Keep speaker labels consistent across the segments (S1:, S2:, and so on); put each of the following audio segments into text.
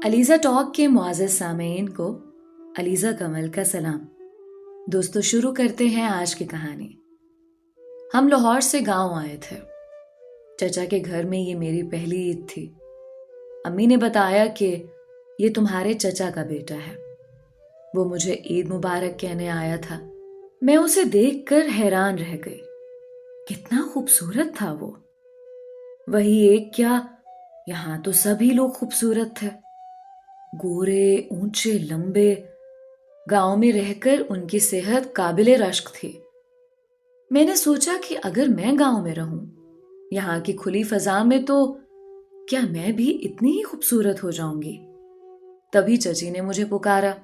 S1: Aliza talk के मुआज़्ज़ज़ सामीन को अलीज़ा कमल का सलाम। दोस्तों, शुरू करते हैं आज की कहानी। हम लाहौर से गांव आए थे। चचा के घर में ये मेरी पहली ईद थी। अम्मी ने बताया कि ये तुम्हारे चचा का बेटा है। वो मुझे ईद मुबारक कहने आया था। मैं उसे देखकर हैरान रह गई। कितना खूबसूरत था वो। वही एक क्या, यहाँ तो सभी लोग खूबसूरत थे। गोरे, ऊंचे, लंबे। गांव में रहकर उनकी सेहत काबिले रश्क थी। मैंने सोचा कि अगर मैं गांव में रहूं, यहाँ की खुली फजा में, तो क्या मैं भी इतनी ही खूबसूरत हो जाऊंगी। तभी चची ने मुझे पुकारा।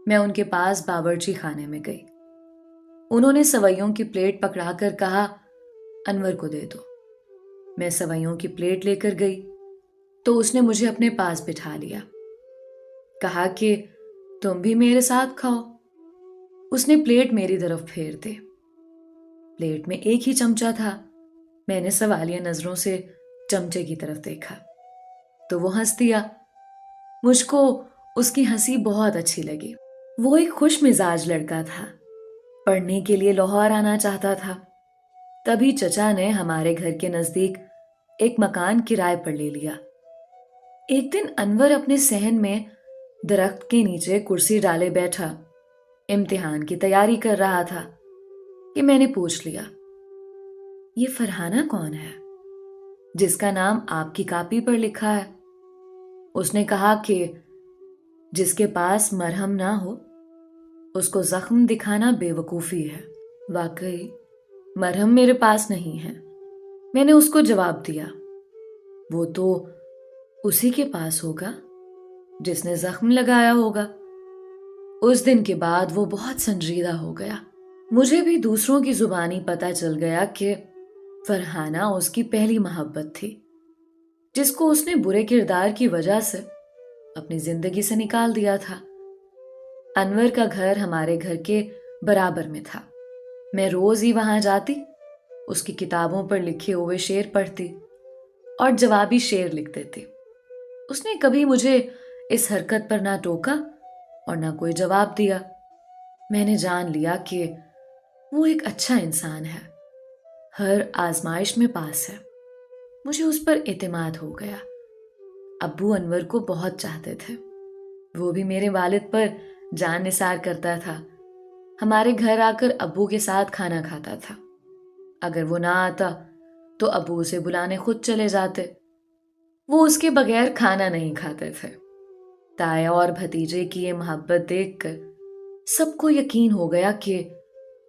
S1: मैं उनके पास बावर्ची खाने में गई। उन्होंने सवैयों की प्लेट पकड़ाकर कहा, अनवर को दे दो। मैं सवैयों की प्लेट लेकर गई तो उसने मुझे अपने पास बिठा लिया। कहा कि तुम भी मेरे साथ खाओ। उसने प्लेट मेरी तरफ फेर दी। प्लेट में एक ही चमचा था। मैंने सवालिया नजरों से चमचे की तरफ देखा तो वो हंस दिया। मुझको उसकी हंसी बहुत अच्छी लगी। वो एक खुश मिजाज लड़का था। पढ़ने के लिए लाहौर आना चाहता था। तभी चचा ने हमारे घर के नजदीक एक मकान किराए पर ले लिया। एक दिन अनवर अपने सहन में दरख्त के नीचे कुर्सी डाले बैठा इम्तिहान की तैयारी कर रहा था कि मैंने पूछ लिया, ये फरहाना कौन है जिसका नाम आपकी कॉपी पर लिखा है? उसने कहा कि जिसके पास मरहम ना हो उसको जख्म दिखाना बेवकूफ़ी है। वाकई मरहम मेरे पास नहीं है। मैंने उसको जवाब दिया, वो तो उसी के पास होगा जिसने जख्म लगाया होगा। उस दिन के बाद वो बहुत संजीदा हो गया। मुझे भी दूसरों की जुबानी पता चल गया कि फरहाना उसकी पहली मोहब्बत थी, जिसको उसने बुरे किरदार की वजह से अपनी जिंदगी से निकाल दिया था। अनवर का घर हमारे घर के बराबर में था। मैं रोज ही वहां जाती, उसकी किताबों पर लिखे हुए शेर पढ़ती और जवाबी शेर लिख देती। उसने कभी मुझे इस हरकत पर ना टोका और ना कोई जवाब दिया। मैंने जान लिया कि वो एक अच्छा इंसान है, हर आजमाइश में पास है। मुझे उस पर एतमाद हो गया। अब्बू अनवर को बहुत चाहते थे। वो भी मेरे वालिद पर जान निसार करता था। हमारे घर आकर अब्बू के साथ खाना खाता था। अगर वो ना आता तो अब्बू उसे बुलाने खुद चले जाते। वो उसके बगैर खाना नहीं खाते थे। ताया और भतीजे की ये मोहब्बत देखकर सबको यकीन हो गया कि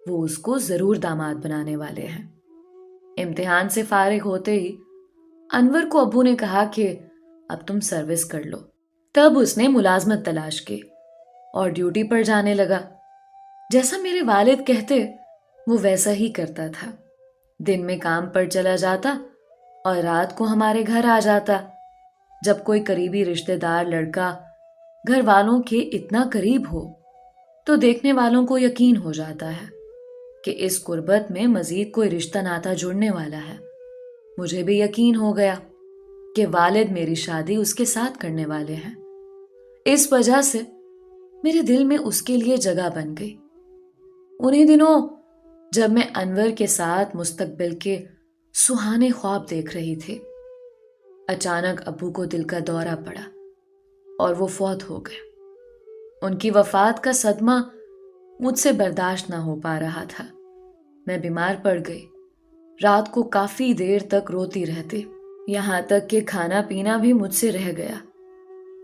S1: वो उसको जरूर दामाद बनाने वाले हैं। इम्तिहान से फारिग होते ही अनवर को अब्बू ने कहा कि अब तुम सर्विस कर लो। तब उसने मुलाजमत तलाश की और ड्यूटी पर जाने लगा। जैसा मेरे वालिद कहते वो वैसा ही करता था। दिन में काम पर चला जाता और रात को हमारे घर आ जाता। जब कोई करीबी रिश्तेदार लड़का घर वालों के इतना करीब हो तो देखने वालों को यकीन हो जाता है कि इस कुर्बत में मजीद कोई रिश्ता नाता जुड़ने वाला है। मुझे भी यकीन हो गया कि वालिद मेरी शादी उसके साथ करने वाले हैं। इस वजह से मेरे दिल में उसके लिए जगह बन गई। उन्हीं दिनों जब मैं अनवर के साथ मुस्तकबिल के सुहाने ख्वाब देख रही थी, अचानक अब्बू को दिल का दौरा पड़ा और वो फौत हो गए। उनकी वफात का सदमा मुझसे बर्दाश्त ना हो पा रहा था। मैं बीमार पड़ गई। रात को काफी देर तक रोती रहती, यहाँ तक कि खाना पीना भी मुझसे रह गया।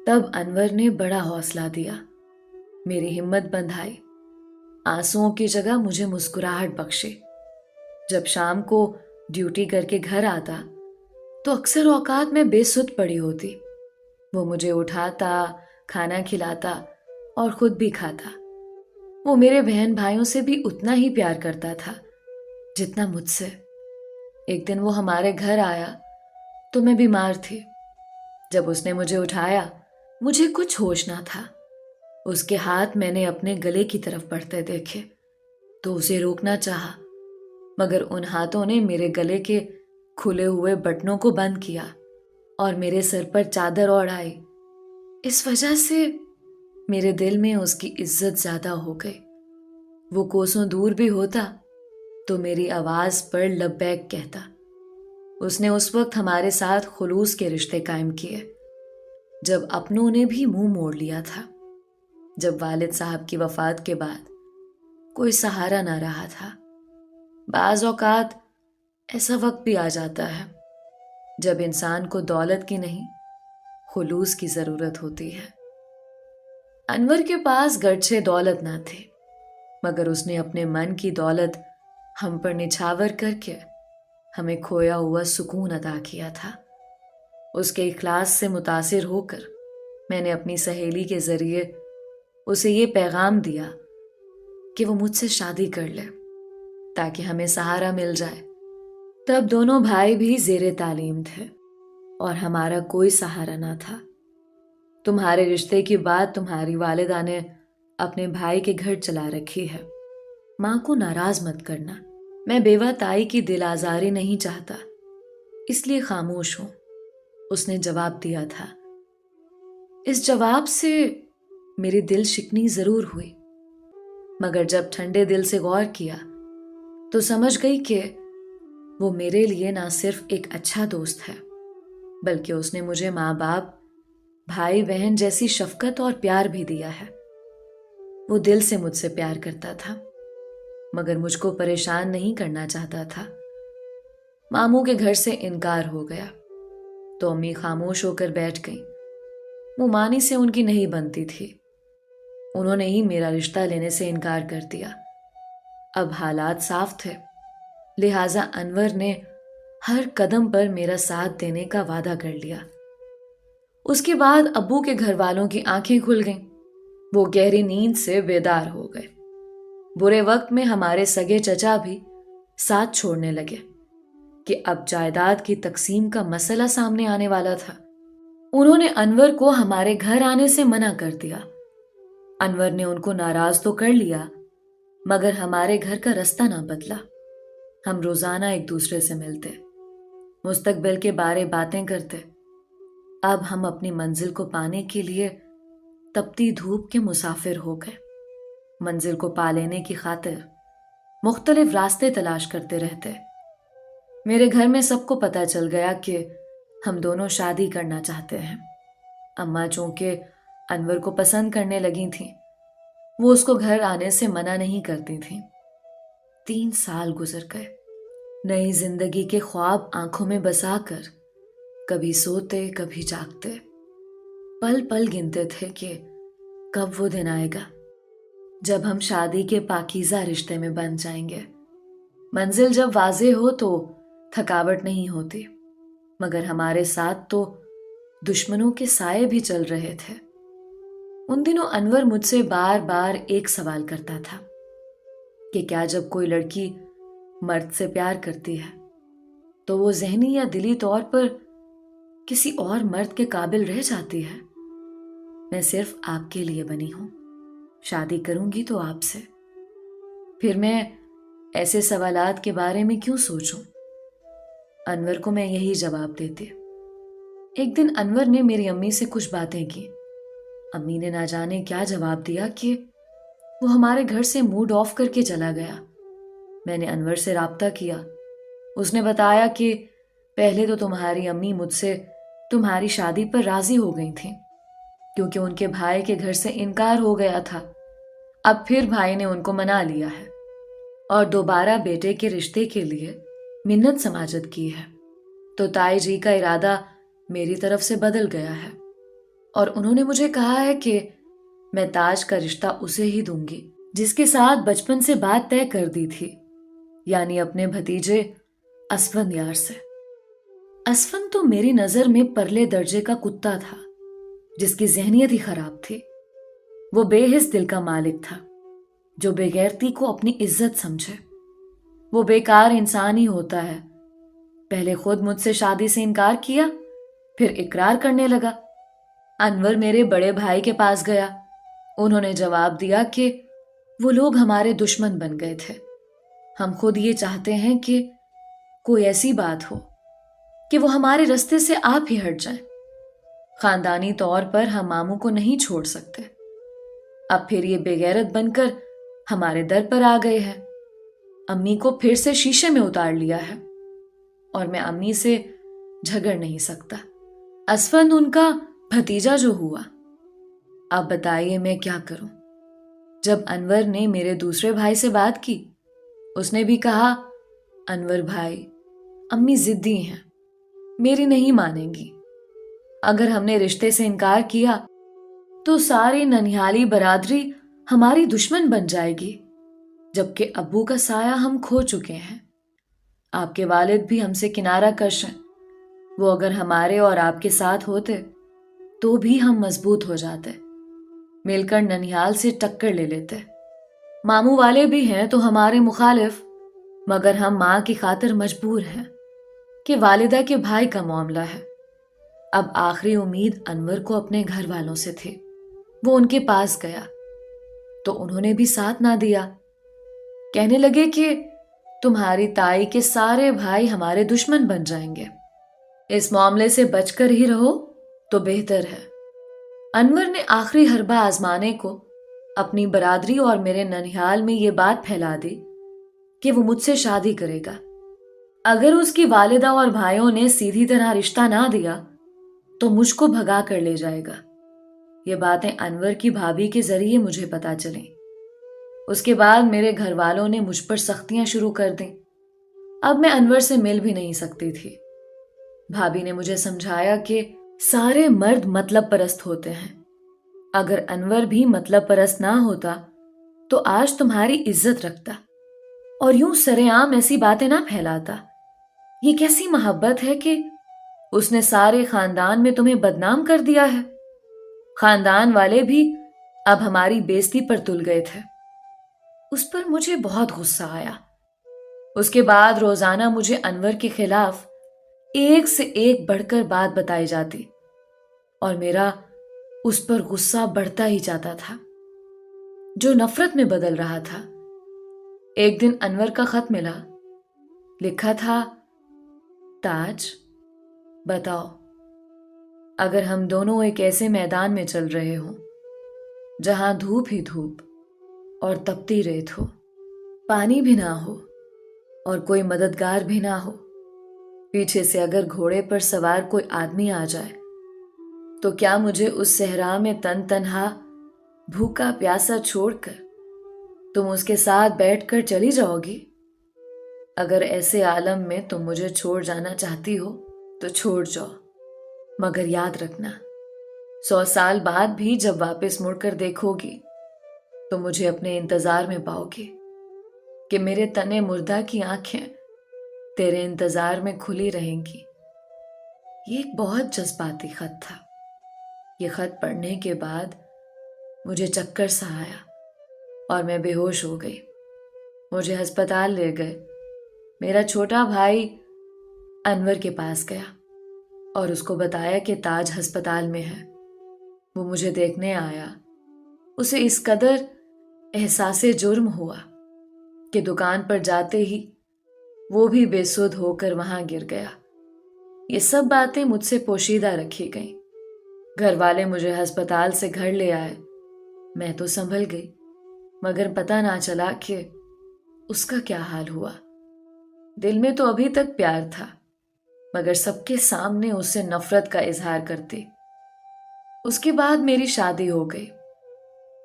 S1: तब अनवर ने बड़ा हौसला दिया, मेरी हिम्मत बंधाई, आंसुओं की जगह मुझे मुस्कुराहट बख्शी। जब शाम को ड्यूटी करके घर आता तो अक्सर औकात में बेसुध पड़ी होती। वो मुझे उठाता, खाना खिलाता और खुद भी खाता। वो मेरे बहन भाइयों से भी उतना ही प्यार करता था जितना मुझसे। एक दिन वो हमारे घर आया तो मैं बीमार थी। जब उसने मुझे उठाया मुझे कुछ होश ना था। उसके हाथ मैंने अपने गले की तरफ बढ़ते देखे तो उसे रोकना चाहा, मगर उन हाथों ने मेरे गले के खुले हुए बटनों को बंद किया और मेरे सर पर चादर ओढ़ आई। इस वजह से मेरे दिल में उसकी इज्जत ज्यादा हो गई। वो कोसों दूर भी होता तो मेरी आवाज पर लब्बैक कहता। उसने उस वक्त हमारे साथ खुलूस के रिश्ते कायम किए जब अपनों ने भी मुंह मोड़ लिया था, जब वालिद साहब की वफात के बाद कोई सहारा ना रहा था। बाज औकात ऐसा वक्त भी आ जाता है जब इंसान को दौलत की नहीं, खुलूस की जरूरत होती है। अनवर के पास गरचे दौलत ना थे, मगर उसने अपने मन की दौलत हम पर निछावर करके हमें खोया हुआ सुकून अता किया था। उसके इखलास से मुतासिर होकर मैंने अपनी सहेली के जरिए उसे ये पैगाम दिया कि वो मुझसे शादी कर ले ताकि हमें सहारा मिल जाए। तब दोनों भाई भी जेरे तालीम थे और हमारा कोई सहारा ना था। तुम्हारे रिश्ते की बात तुम्हारी वालिदा ने अपने भाई के घर चला रखी है। माँ को नाराज मत करना। मैं बेवा ताई की दिल आजारी नहीं चाहता, इसलिए खामोश हूं, उसने जवाब दिया था। इस जवाब से मेरी दिल शिकनी जरूर हुई, मगर जब ठंडे दिल से गौर किया तो समझ गई कि वो मेरे लिए ना सिर्फ एक अच्छा दोस्त है, बल्कि उसने मुझे माँ बाप, भाई बहन जैसी शफकत और प्यार भी दिया है। वो दिल से मुझसे प्यार करता था, मगर मुझको परेशान नहीं करना चाहता था। मामू के घर से इनकार हो गया तो अम्मी खामोश होकर बैठ गई। मुमानी से उनकी नहीं बनती थी, उन्होंने ही मेरा रिश्ता लेने से इनकार कर दिया। अब हालात साफ थे, लिहाजा अनवर ने हर कदम पर मेरा साथ देने का वादा कर लिया। उसके बाद अब्बू के घर वालों की आंखें खुल गईं। वो गहरी नींद से बेदार हो गए। बुरे वक्त में हमारे सगे चचा भी साथ छोड़ने लगे कि अब जायदाद की तकसीम का मसला सामने आने वाला था। उन्होंने अनवर को हमारे घर आने से मना कर दिया। अनवर ने उनको नाराज तो कर लिया, मगर हमारे घर का रास्ता ना बदला। हम रोजाना एक दूसरे से मिलते, मुस्तकबिल के बारे बातें करते। अब हम अपनी मंजिल को पाने के लिए तपती धूप के मुसाफिर हो गए। मंजिल को पा लेने की खातिर मुख्तलिफ रास्ते तलाश करते रहते। मेरे घर में सबको पता चल गया कि हम दोनों शादी करना चाहते हैं। अम्मा चूंकि अनवर को पसंद करने लगी थीं, वो उसको घर आने से मना नहीं करती थीं। 3 साल गुजर गए। नई जिंदगी के ख्वाब आंखों में बसाकर कभी सोते कभी जागते, पल पल गिनते थे कि कब वो दिन आएगा जब हम शादी के पाकीज़ा रिश्ते में बन जाएंगे। मंजिल जब वाज़े हो तो थकावट नहीं होती, मगर हमारे साथ तो दुश्मनों के साए भी चल रहे थे। उन दिनों अनवर मुझसे बार बार एक सवाल करता था कि क्या जब कोई लड़की मर्द से प्यार करती है तो वो ज़हनी या दिली तौर पर किसी और मर्द के काबिल रह जाती है। मैं सिर्फ आपके लिए बनी हूं, शादी करूंगी तो आपसे। फिर मैं ऐसे सवालात के बारे में क्यों सोचूं? अनवर को मैं यही जवाब देती। एक दिन अनवर ने मेरी अम्मी से कुछ बातें की। अम्मी ने ना जाने क्या जवाब दिया कि वो हमारे घर से मूड ऑफ करके चला गया। मैंने अनवर से राब्ता किया। उसने बताया कि पहले तो तुम्हारी अम्मी मुझसे तुम्हारी शादी पर राजी हो गई थी, क्योंकि उनके भाई के घर से इनकार हो गया था। अब फिर भाई ने उनको मना लिया है और दोबारा बेटे के रिश्ते के लिए मिन्नत समाजत की है। तो ताई जी का इरादा मेरी तरफ से बदल गया है और उन्होंने मुझे कहा है कि मैं ताज का रिश्ता उसे ही दूंगी जिसके साथ बचपन से बात तय कर दी थी, यानी अपने भतीजे असफन यार से। असफन तो मेरी नजर में परले दर्जे का कुत्ता था, जिसकी जहनियत ही खराब थी। वो बेहिस दिल का मालिक था, जो बेगैरती को अपनी इज्जत समझे। वो बेकार इंसान ही होता है। पहले खुद मुझसे शादी से इनकार किया, फिर इकरार करने लगा। अनवर मेरे बड़े भाई के पास गया। उन्होंने जवाब दिया कि वो लोग हमारे दुश्मन बन गए थे। हम खुद ये चाहते हैं कि कोई ऐसी बात हो कि वो हमारे रास्ते से आप ही हट जाए। خاندانی طور پر ہم ماموں کو نہیں چھوڑ سکتے۔ اب پھر یہ بے غیرت بن کر ہمارے در پر آ گئے ہیں۔ امی کو پھر سے شیشے میں اتار لیا ہے اور میں امی سے جھگڑ نہیں سکتا۔ اسفند ان کا بھتیجا جو ہوا، اب بتائیے میں کیا کروں؟ جب انور نے میرے دوسرے بھائی سے بات کی، اس نے بھی کہا، انور بھائی، امی ضدی ہیں، میری نہیں مانیں گی۔ اگر ہم نے رشتے سے انکار کیا تو ساری ننیالی برادری ہماری دشمن بن جائے گی، جبکہ ابو کا سایہ ہم کھو چکے ہیں۔ آپ کے والد بھی ہم سے کنارہ کش ہیں، وہ اگر ہمارے اور آپ کے ساتھ ہوتے تو بھی ہم مضبوط ہو جاتے، مل کر ننیال سے ٹکر لے لیتے۔ ماموں والے بھی ہیں تو ہمارے مخالف، مگر ہم ماں کی خاطر مجبور ہیں کہ والدہ کے بھائی کا معاملہ ہے۔ اب آخری امید انور کو اپنے گھر والوں سے تھی۔ وہ ان کے پاس گیا تو انہوں نے بھی ساتھ نہ دیا۔ کہنے لگے کہ تمہاری تائی کے سارے بھائی ہمارے دشمن بن جائیں گے، اس معاملے سے بچ کر ہی رہو تو بہتر ہے۔ انور نے آخری حربہ آزمانے کو اپنی برادری اور میرے ننیال میں یہ بات پھیلا دی کہ وہ مجھ سے شادی کرے گا۔ اگر اس کی والدہ اور بھائیوں نے سیدھی طرح رشتہ نہ دیا تو مجھ کو بھگا کر لے جائے گا۔ یہ باتیں انور کی بھابھی کے ذریعے مجھے پتا چلیں۔ اس کے بعد میرے گھر والوں نے مجھ پر سختیاں شروع کر دیں۔ اب میں انور سے مل بھی نہیں سکتی تھی۔ بھابھی نے مجھے سمجھایا کہ سارے مرد مطلب پرست ہوتے ہیں، اگر انور بھی مطلب پرست نہ ہوتا تو آج تمہاری عزت رکھتا اور یوں سرے عام ایسی باتیں نہ پھیلاتا۔ یہ کیسی محبت ہے کہ اس نے سارے خاندان میں تمہیں بدنام کر دیا ہے۔ خاندان والے بھی اب ہماری بےزتی پر تل گئے تھے۔ اس پر مجھے بہت غصہ آیا۔ اس کے بعد روزانہ مجھے انور کے خلاف ایک سے ایک بڑھ کر بات بتائی جاتی اور میرا اس پر غصہ بڑھتا ہی جاتا تھا، جو نفرت میں بدل رہا تھا۔ ایک دن انور کا خط ملا، لکھا تھا، تاج بتاؤ، اگر ہم دونوں ایک ایسے میدان میں چل رہے ہوں جہاں دھوپ ہی دھوپ اور تپتی ریت ہو، پانی بھی نہ ہو اور کوئی مددگار بھی نہ ہو، پیچھے سے اگر گھوڑے پر سوار کوئی آدمی آ جائے تو کیا مجھے اس صحرا میں تنہا بھوکا پیاسا چھوڑ کر تم اس کے ساتھ بیٹھ کر چلی جاؤ گی؟ اگر ایسے عالم میں تم مجھے چھوڑ جانا چاہتی ہو تو چھوڑ جاؤ، مگر یاد رکھنا 100 سال بعد بھی جب واپس مڑ کر دیکھو گی تو مجھے اپنے انتظار میں پاؤ گی کہ میرے تنے مردہ کی آنکھیں تیرے انتظار میں کھلی رہیں گی۔ یہ ایک بہت جذباتی خط تھا۔ یہ خط پڑھنے کے بعد مجھے چکر سا آیا اور میں بے ہوش ہو گئی۔ مجھے ہسپتال لے گئے۔ میرا چھوٹا بھائی انور کے پاس گیا اور اس کو بتایا کہ تاج ہسپتال میں ہے۔ وہ مجھے دیکھنے آیا۔ اسے اس قدر احساس جرم ہوا کہ دکان پر جاتے ہی وہ بھی بے سدھ ہو کر وہاں گر گیا۔ یہ سب باتیں مجھ سے پوشیدہ رکھی گئیں۔ گھر والے مجھے ہسپتال سے گھر لے آئے۔ میں تو سنبھل گئی، مگر پتہ نہ چلا کہ اس کا کیا حال ہوا۔ دل میں تو ابھی تک پیار تھا، مگر سب کے سامنے اس سے نفرت کا اظہار کرتی۔ اس کے بعد میری شادی ہو گئی۔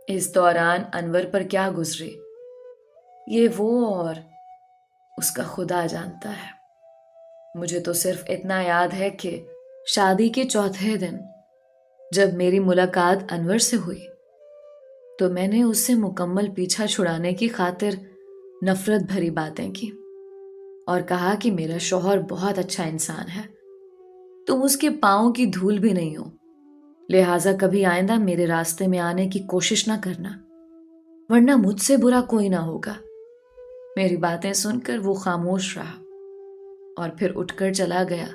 S1: اس دوران انور پر کیا گزری یہ وہ اور اس کا خدا جانتا ہے۔ مجھے تو صرف اتنا یاد ہے کہ شادی کے چوتھے دن جب میری ملاقات انور سے ہوئی تو میں نے اس سے مکمل پیچھا چھڑانے کی خاطر نفرت بھری باتیں کی اور کہا کہ میرا شوہر بہت اچھا انسان ہے، تم اس کے پاؤں کی دھول بھی نہیں ہو، لہٰذا کبھی آئندہ میرے راستے میں آنے کی کوشش نہ کرنا، ورنہ مجھ سے برا کوئی نہ ہوگا۔ میری باتیں سن کر وہ خاموش رہا اور پھر اٹھ کر چلا گیا۔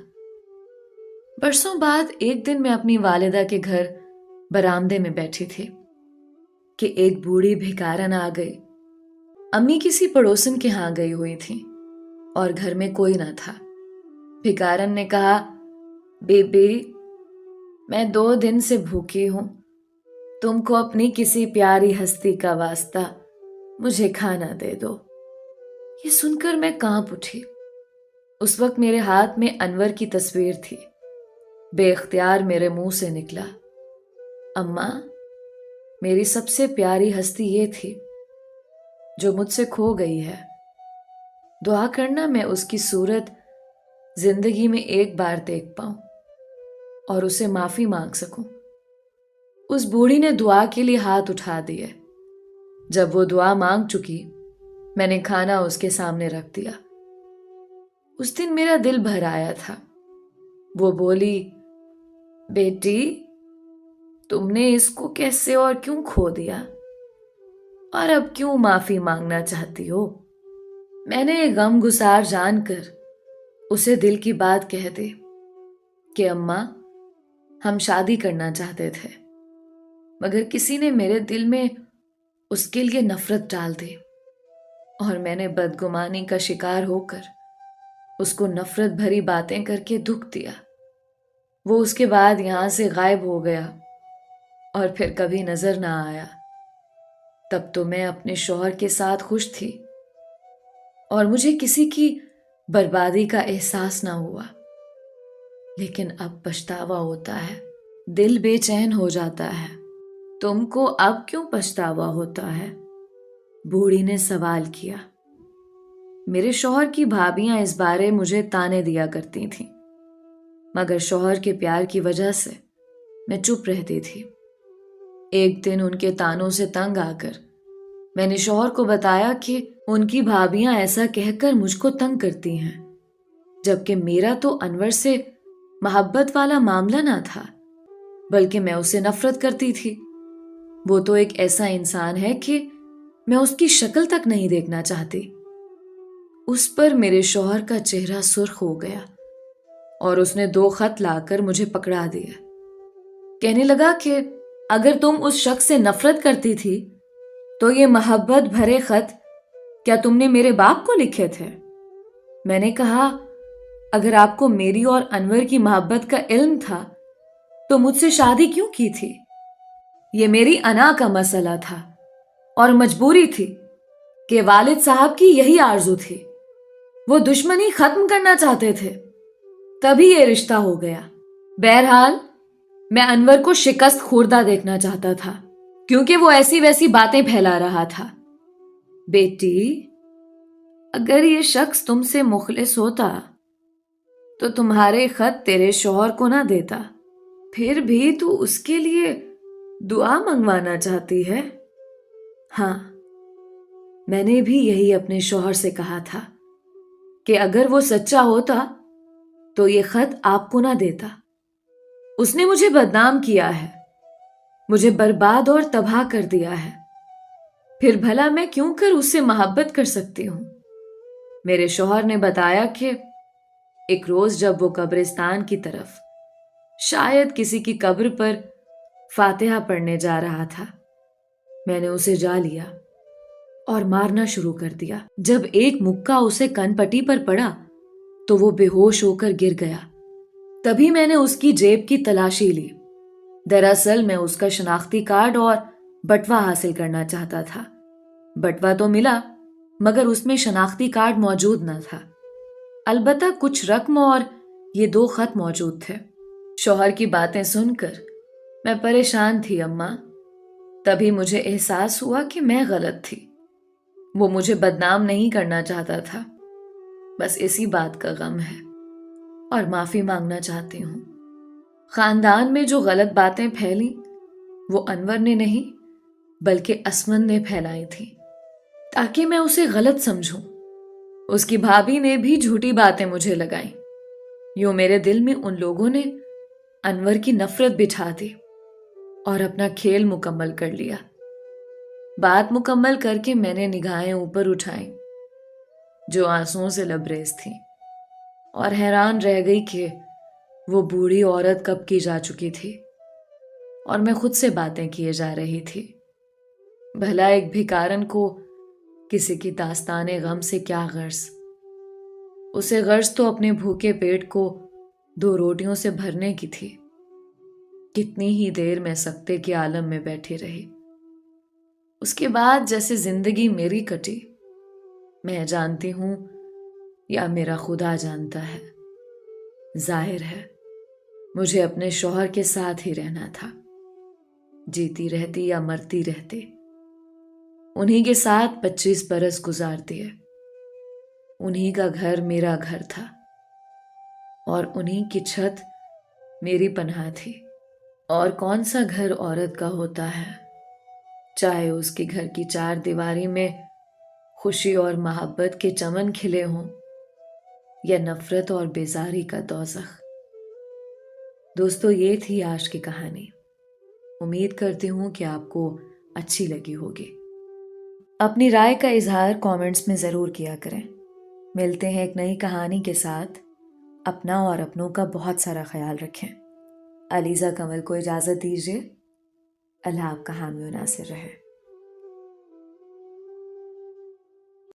S1: برسوں بعد ایک دن میں اپنی والدہ کے گھر برآمدے میں بیٹھی تھی کہ ایک بوڑھی بھکارن آ گئی۔ امی کسی پڑوسن کے ہاں گئی ہوئی تھی اور گھر میں کوئی نہ تھا۔ بھکارن نے کہا، بی بی मैं 2 दिन से भूखी हूं। तुमको अपनी किसी प्यारी हस्ती का वास्ता मुझे खाना दे दो। ये सुनकर मैं कांप उठी। उस वक्त मेरे हाथ में अनवर की तस्वीर थी। बेख्तियार मेरे मुंह से निकला, अम्मा, मेरी सबसे प्यारी हस्ती ये थी जो मुझसे खो गई है। दुआ करना मैं उसकी सूरत जिंदगी में एक बार देख पाऊं और उसे माफी मांग सकूं। उस बूढ़ी ने दुआ के लिए हाथ उठा दिए। जब वो दुआ मांग चुकी, मैंने खाना उसके सामने रख दिया। उस दिन मेरा दिल भर आया था। वो बोली, बेटी, तुमने इसको कैसे और क्यों खो दिया, और अब क्यों माफी मांगना चाहती हो? मैंने गम गुसार जानकर उसे दिल की बात कह दी कि अम्मा, हम शादी करना चाहते थे, मगर किसी ने मेरे दिल में उसके लिए नफरत डाल दी और मैंने बदगुमानी का शिकार होकर उसको नफरत भरी बातें करके दुख दिया। वो उसके बाद यहां से गायब हो गया और फिर कभी नजर ना आया। तब तो मैं अपने शौहर के साथ खुश थी और मुझे किसी की बर्बादी का एहसास ना हुआ। लेकिन अब पछतावा होता है, दिल बेचैन हो जाता है। तुमको अब क्यों पछतावा होता है? बूढ़ी ने सवाल किया। मेरे शौहर की भाभियां इस बारे मुझे ताने दिया करती थीं, मगर शौहर के प्यार की वजह से मैं चुप रहती थी। एक दिन उनके तानों से तंग आकर मैंने शौहर को बताया कि उनकी भाभियां ऐसा कहकर मुझको तंग करती हैं, जबकि मेरा तो अनवर से मोहब्बत वाला मामला ना था, बल्कि मैं उससे नफरत करती थी। वो तो एक ऐसा इंसान है कि मैं उसकी शक्ल तक नहीं देखना चाहती। उस पर मेरे शौहर का चेहरा सुर्ख हो गया और उसने 2 खत लाकर मुझे पकड़ा दिया। कहने लगा कि अगर तुम उस शख्स से नफरत करती थी तो ये मोहब्बत भरे खत क्या तुमने मेरे बाप को लिखे थे? मैंने कहा, अगर आपको मेरी और अनवर की मोहब्बत का इल्म था तो मुझसे शादी क्यों की थी? ये मेरी अना का मसला था और मजबूरी थी कि वालिद साहब की यही आरजू थी। वो दुश्मनी खत्म करना चाहते थे, तभी ये रिश्ता हो गया। बहरहाल मैं अनवर को शिकस्त खुर्दा देखना चाहता था, क्योंकि वो ऐसी वैसी बातें फैला रहा था। बेटी, अगर ये शख्स तुमसे मुखलिस होता तो तुम्हारे खत तेरे शौहर को ना देता। फिर भी तू उसके लिए दुआ मंगवाना चाहती है? हाँ, मैंने भी यही अपने शौहर से कहा था कि अगर वो सच्चा होता तो ये खत आपको ना देता। उसने मुझे बदनाम किया है, मुझे बर्बाद और तबाह कर दिया है। फिर भला मैं क्यों कर उससे मोहब्बत कर सकती हूं? मेरे शौहर ने बताया कि एक रोज जब वो कब्रिस्तान की तरफ शायद किसी की कब्र पर फातिहा पढ़ने जा रहा था, मैंने उसे जा लिया और मारना शुरू कर दिया। जब एक मुक्का उसे कनपट्टी पर पड़ा तो वो बेहोश होकर गिर गया। तभी मैंने उसकी जेब की तलाशी ली। दरअसल मैं उसका शनाख्ती कार्ड और बटवा हासिल करना चाहता था। बटवा तो मिला, मगर उसमें शनाख्ती कार्ड मौजूद न था। अलबत्ता कुछ रकम और ये 2 खत मौजूद थे। शौहर की बातें सुनकर मैं परेशान थी अम्मा। तभी मुझे एहसास हुआ कि मैं गलत थी। वो मुझे बदनाम नहीं करना चाहता था, बस इसी बात का गम है और माफी मांगना चाहती हूँ। खानदान में जो गलत बातें फैली वो अनवर ने नहीं बल्कि असमन ने फैलाई थी, ताकि मैं उसे गलत समझूं। उसकी भाभी ने भी झूठी बातें मुझे लगाई। यूं मेरे दिल में उन लोगों ने अनवर की नफरत बिठा दी और अपना खेल मुकम्मल कर लिया। बात मुकम्मल करके मैंने निगाहें ऊपर उठाई जो आंसुओं से लबरेज थी, और हैरान रह गई कि वो बूढ़ी औरत कब की जा चुकी थी और मैं खुद से बातें किए जा रही थी। भला एक भिखारन को किसी की दास्ताने गम से क्या गर्ज? उसे गर्ज तो अपने भूखे पेट को 2 रोटियों से भरने की थी। کتنی ہی دیر میں سکتے کے عالم میں بیٹھی رہی۔ اس کے بعد جیسے زندگی میری کٹی، میں جانتی ہوں یا میرا خدا جانتا ہے، ظاہر ہے مجھے اپنے شوہر کے ساتھ ہی رہنا تھا، جیتی رہتی یا مرتی رہتی۔ انہی کے ساتھ 25 برس گزار دیے۔ انہی کا گھر میرا گھر تھا اور انہی کی چھت میری پناہ تھی۔ اور کون سا گھر عورت کا ہوتا ہے، چاہے اس کے گھر کی 4 دیواری میں خوشی اور محبت کے چمن کھلے ہوں یا نفرت اور بیزاری کا دوزخ۔ دوستو، یہ تھی آج کی کہانی۔ امید کرتی ہوں کہ آپ کو اچھی لگی ہوگی۔ اپنی رائے کا اظہار کامنٹس میں ضرور کیا کریں۔ ملتے ہیں ایک نئی کہانی کے ساتھ۔ اپنا اور اپنوں کا بہت سارا خیال رکھیں۔ علیزہ کمل کو اجازت دیجیے۔ اللہ آپ کا حامی و ناصر رہے۔